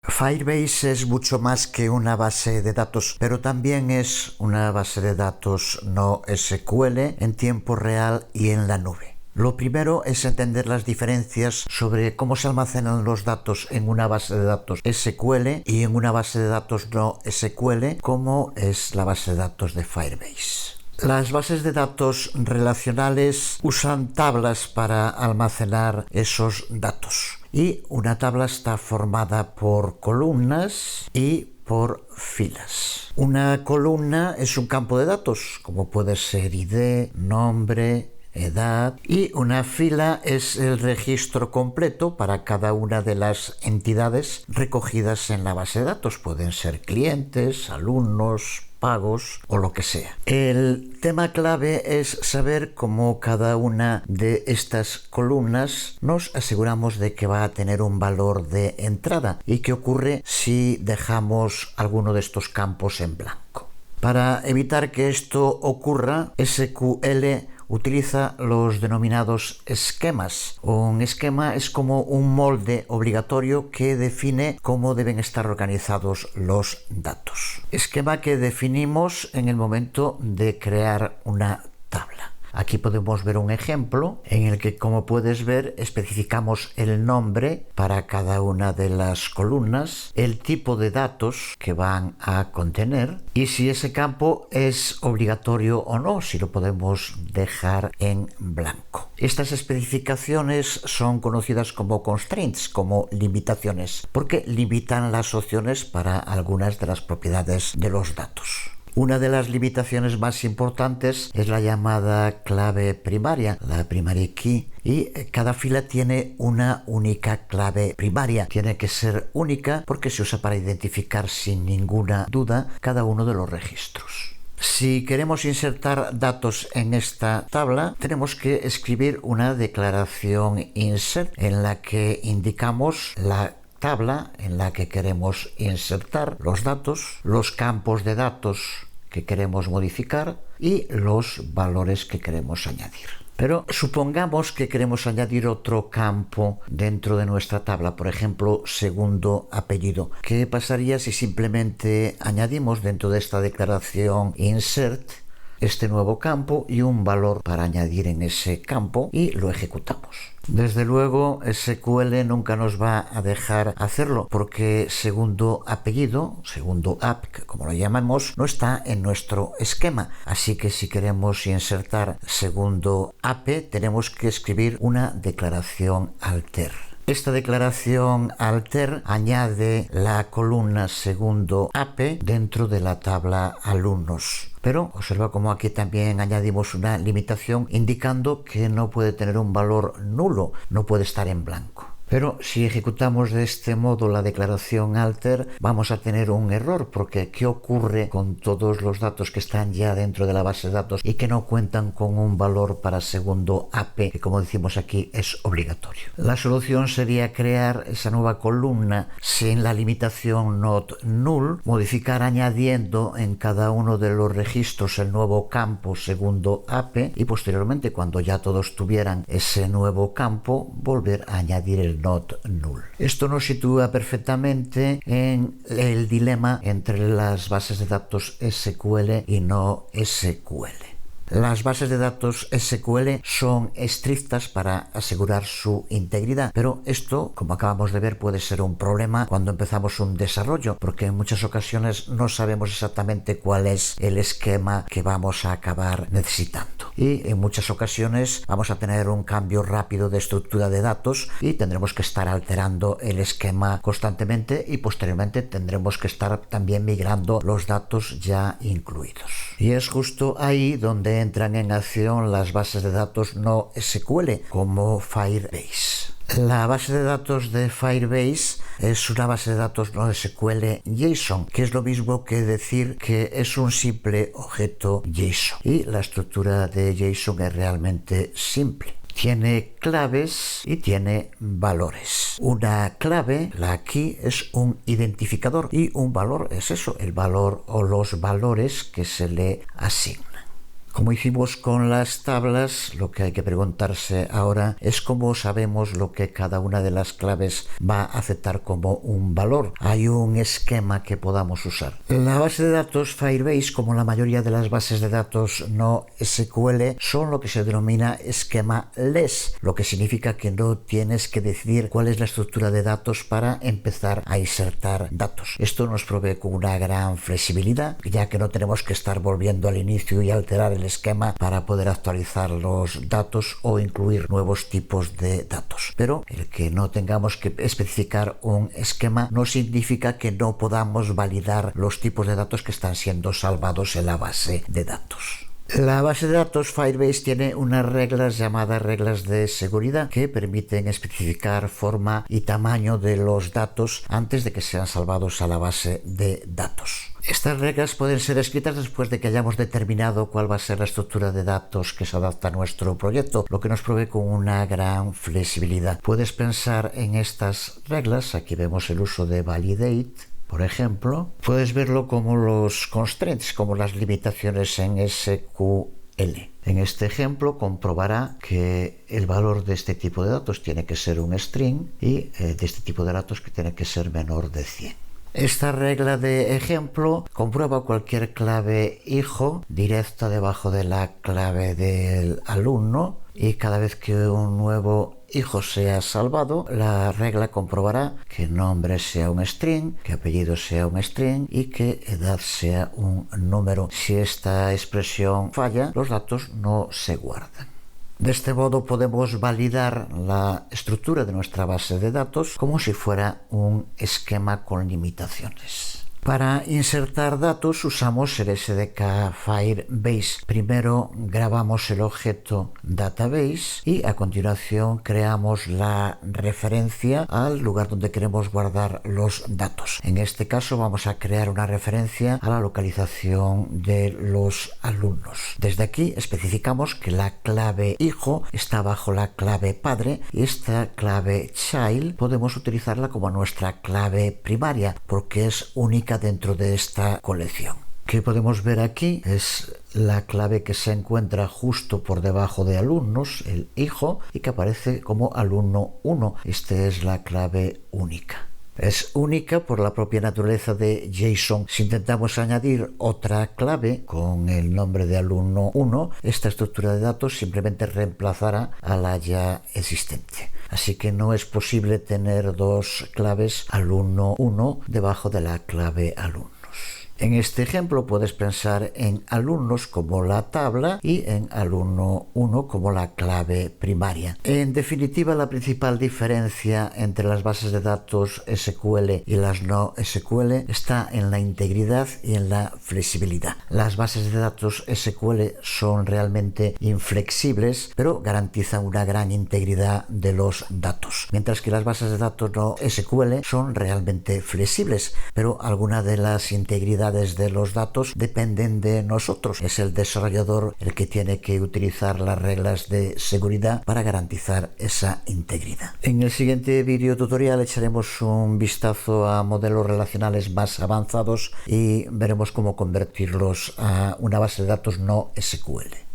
Firebase es mucho más que una base de datos, pero también es una base de datos no SQL en tiempo real y en la nube. Lo primero es entender las diferencias sobre cómo se almacenan los datos en una base de datos SQL y en una base de datos no SQL, como es la base de datos de Firebase. Las bases de datos relacionales usan tablas para almacenar esos datos. Y una tabla está formada por columnas y por filas. Una columna es un campo de datos, como puede ser ID, nombre, edad, y una fila es el registro completo para cada una de las entidades recogidas en la base de datos. Pueden ser clientes, alumnos, pagos o lo que sea. El tema clave es saber cómo cada una de estas columnas nos aseguramos de que va a tener un valor de entrada y qué ocurre si dejamos alguno de estos campos en blanco. Para evitar que esto ocurra, SQL utiliza los denominados esquemas. Un esquema es como un molde obligatorio que define cómo deben estar organizados los datos. Esquema que definimos en el momento de crear una tabla. Aquí podemos ver un ejemplo en el que, como puedes ver, especificamos el nombre para cada una de las columnas, el tipo de datos que van a contener y si ese campo es obligatorio o no, si lo podemos dejar en blanco. Estas especificaciones son conocidas como constraints, como limitaciones, porque limitan las opciones para algunas de las propiedades de los datos. Una de las limitaciones más importantes es la llamada clave primaria, la primary key, y cada fila tiene una única clave primaria. Tiene que ser única porque se usa para identificar sin ninguna duda cada uno de los registros. Si queremos insertar datos en esta tabla, tenemos que escribir una declaración insert en la que indicamos la tabla en la que queremos insertar los datos, los campos de datos que queremos modificar y los valores que queremos añadir. Pero supongamos que queremos añadir otro campo dentro de nuestra tabla, por ejemplo, segundo apellido. ¿Qué pasaría si simplemente añadimos dentro de esta declaración insert este nuevo campo y un valor para añadir en ese campo y lo ejecutamos? Desde luego, SQL nunca nos va a dejar hacerlo porque segundo apellido, segundo app, como lo llamamos, no está en nuestro esquema. Así que si queremos insertar segundo app, tenemos que escribir una declaración alter. Esta declaración alter añade la columna segundo app dentro de la tabla alumnos. Pero observa cómo aquí también añadimos una limitación indicando que no puede tener un valor nulo, no puede estar en blanco. Pero si ejecutamos de este modo la declaración alter, vamos a tener un error, porque ¿qué ocurre con todos los datos que están ya dentro de la base de datos y que no cuentan con un valor para segundo AP, que como decimos aquí es obligatorio? La solución sería crear esa nueva columna sin la limitación not null, modificar añadiendo en cada uno de los registros el nuevo campo segundo AP y posteriormente, cuando ya todos tuvieran ese nuevo campo, volver a añadir el not null. Esto nos sitúa perfectamente en el dilema entre las bases de datos SQL y no SQL. Las bases de datos SQL son estrictas para asegurar su integridad, pero esto, como acabamos de ver, puede ser un problema cuando empezamos un desarrollo, porque en muchas ocasiones no sabemos exactamente cuál es el esquema que vamos a acabar necesitando. Y en muchas ocasiones vamos a tener un cambio rápido de estructura de datos y tendremos que estar alterando el esquema constantemente y posteriormente tendremos que estar también migrando los datos ya incluidos. Y es justo ahí donde entran en acción las bases de datos no SQL, como Firebase. La base de datos de Firebase es una base de datos no SQL JSON, que es lo mismo que decir que es un simple objeto JSON. Y la estructura de JSON es realmente simple. Tiene claves y tiene valores. Una clave, la key, es un identificador y un valor es eso, el valor o los valores que se le asignan. Como hicimos con las tablas, lo que hay que preguntarse ahora es cómo sabemos lo que cada una de las claves va a aceptar como un valor. Hay un esquema que podamos usar. La base de datos Firebase, como la mayoría de las bases de datos no SQL, son lo que se denomina esquema less, lo que significa que no tienes que decidir cuál es la estructura de datos para empezar a insertar datos. Esto nos provee con una gran flexibilidad, ya que no tenemos que estar volviendo al inicio y alterar el esquema para poder actualizar los datos o incluir nuevos tipos de datos. Pero el que no tengamos que especificar un esquema no significa que no podamos validar los tipos de datos que están siendo salvados en la base de datos. La base de datos Firebase tiene unas reglas llamadas reglas de seguridad que permiten especificar forma y tamaño de los datos antes de que sean salvados a la base de datos. Estas reglas pueden ser escritas después de que hayamos determinado cuál va a ser la estructura de datos que se adapta a nuestro proyecto, lo que nos provee con una gran flexibilidad. Puedes pensar en estas reglas, aquí vemos el uso de validate. Por ejemplo, puedes verlo como los constraints, como las limitaciones en SQL. En este ejemplo comprobará que el valor de este tipo de datos tiene que ser un string y de este tipo de datos que tiene que ser menor de 100. Esta regla de ejemplo comprueba cualquier clave hijo directa debajo de la clave del alumno y cada vez que un nuevo hijo sea salvado, la regla comprobará que nombre sea un string, que apellido sea un string y que edad sea un número. Si esta expresión falla, los datos no se guardan. De este modo podemos validar la estructura de nuestra base de datos como si fuera un esquema con limitaciones. Para insertar datos usamos el SDK Firebase. Primero grabamos el objeto database y a continuación creamos la referencia al lugar donde queremos guardar los datos. En este caso vamos a crear una referencia a la localización de los alumnos. Desde aquí especificamos que la clave hijo está bajo la clave padre y esta clave child podemos utilizarla como nuestra clave primaria porque es única dentro de esta colección. Que podemos ver aquí es la clave que se encuentra justo por debajo de alumnos, el hijo, y que aparece como alumno 1. Esta es la clave única. Es única por la propia naturaleza de JSON. Si intentamos añadir otra clave con el nombre de alumno 1, esta estructura de datos simplemente reemplazará a la ya existente. Así que no es posible tener dos claves alumno 1 debajo de la clave alumnos. En este ejemplo puedes pensar en alumnos como la tabla y en alumno 1 como la clave primaria. En definitiva, la principal diferencia entre las bases de datos SQL y las no SQL está en la integridad y en la flexibilidad. Las bases de datos SQL son realmente inflexibles, pero garantizan una gran integridad de los datos, mientras que las bases de datos no SQL son realmente flexibles, pero alguna de las integridades de los datos dependen de nosotros. Es el desarrollador el que tiene que utilizar las reglas de seguridad para garantizar esa integridad. En el siguiente video tutorial echaremos un vistazo a modelos relacionales más avanzados y veremos cómo convertirlos a una base de datos no SQL.